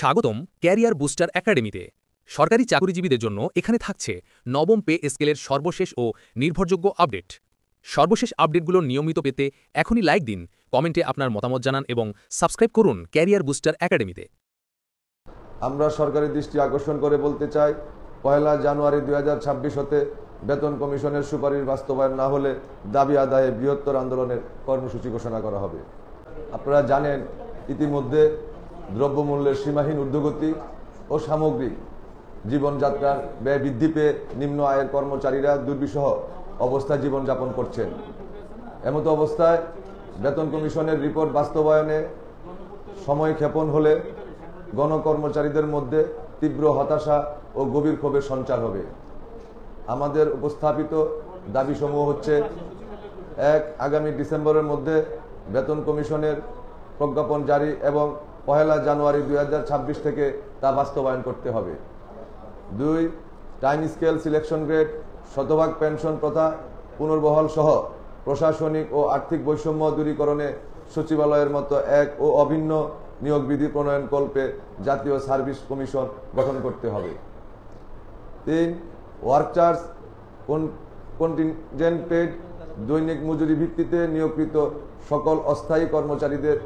স্বাগতম career booster একাডেমিতে। সরকারি চাকরিজীবীদের জন্য এখানে থাকছে নবম পে স্কেলের সর্বশেষ ও নির্ভরযোগ্য আপডেট। সর্বশেষ আপডেটগুলো নিয়মিত পেতে এখনই লাইক দিন, কমেন্টে আপনার মতামত জানান এবং সাবস্ক্রাইব করুন ক্যারিয়ার বুস্টার একাডেমিতে। আমরা সরকারি দৃষ্টি আকর্ষণ করে বলতে চাই, 1 জানুয়ারি 2026 হতে বেতন কমিশনের সুপারিশ বাস্তবায়ন না হলে দাবি আদায়ে বৃহত্তর আন্দোলনের কর্মসূচি ঘোষণা করা হবে। আপনারা জানেন, ইতিমধ্যে দ্রব্যমূল্যের সীমাহীন ঊর্ধ্বগতি ও সামগ্রিক জীবনযাত্রার ব্যয় বৃদ্ধি পেয়ে নিম্ন আয়ের কর্মচারীরা দুর্বিষহ অবস্থায় জীবনযাপন করছেন। এমতো অবস্থায় বেতন কমিশনের রিপোর্ট বাস্তবায়নে সময় ক্ষেপণ হলে গণকর্মচারীদের মধ্যে তীব্র হতাশা ও গভীর ক্ষোভের সঞ্চার হবে। আমাদের উপস্থাপিত দাবিসমূহ হচ্ছে: 1. আগামী ডিসেম্বরের মধ্যে বেতন কমিশনের প্রজ্ঞাপন জারি এবং 1 জানুয়ারি 2026 থেকে তা বাস্তবায়ন করতে হবে। 2. টাইম স্কেল সিলেকশন গ্রেড, শতভাগ পেনশন প্রথা পুনর্বহাল সহ প্রশাসনিক ও আর্থিক বৈষম্য দূরীকরণে সচিবালয়ের মতো এক ও অভিন্ন নিয়োগ বিধি প্রণয়ন কল্পে জাতীয় সার্ভিস কমিশন গঠন করতে হবে। 3. ওয়ার্কার্স কন্টিনজেন্ট পেড, দৈনিক মজুরি ভিত্তিতে নিয়োগকৃত সকল অস্থায়ী কর্মচারীদের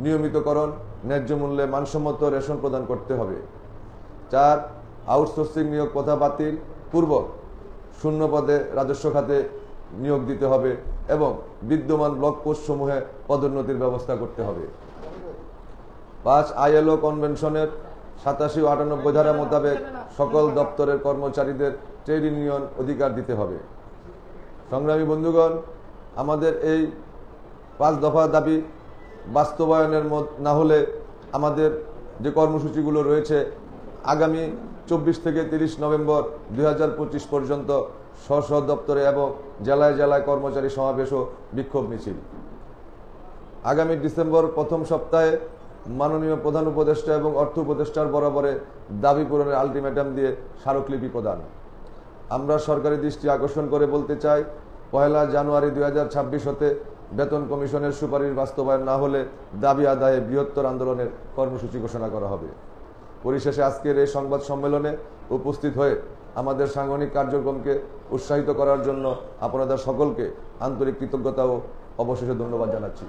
নিয়মিতকরণ, ন্যায্য মূল্যে মানসম্মত রেশন প্রদান করতে হবে। 4. আউটসোর্সিং নিয়োগ প্রথা বাতিল পূর্বক শূন্য পদে রাজস্ব খাতে নিয়োগ দিতে হবে এবং বিদ্যমান ব্লক পোস্ট সমূহে পদোন্নতির ব্যবস্থা করতে হবে। 5. ILO কনভেনশনের 87 ও 98 ধারা মোতাবেক সকল দপ্তরের কর্মচারীদের ট্রেড ইউনিয়ন অধিকার দিতে হবে। সংগ্রামী বন্ধুগণ, আমাদের এই 5 দফা দাবি বাস্তবায়নের না হলে আমাদের যে কর্মসূচিগুলো রয়েছে, আগামী 24 থেকে 30 নভেম্বর 2025 পর্যন্ত স্ব দপ্তরে এবং জেলায় জেলায় কর্মচারী সমাবেশ ও বিক্ষোভ মিছিল। আগামী ডিসেম্বর প্রথম সপ্তাহে মাননীয় প্রধান উপদেষ্টা এবং অর্থ উপদেষ্টার বরাবরে দাবি পূরণের আলটিমেটাম দিয়ে স্মারকলিপি প্রদান। আমরা সরকারি দৃষ্টি আকর্ষণ করে বলতে চাই, 1 জানুয়ারি 2026 হতে বেতন কমিশনের সুপারিশ বাস্তবায়ন না হলে দাবি আদায়ে বৃহত্তর আন্দোলনের কর্মসূচি ঘোষণা করা হবে। পরিশেষে আজকের এই সংবাদ সম্মেলনে উপস্থিত হয়ে আমাদের সাংগঠনিক কার্যক্রমকে উৎসাহিত করার জন্য আপনাদের সকলকে আন্তরিক কৃতজ্ঞতা ও অবশেষে ধন্যবাদ জানাচ্ছি।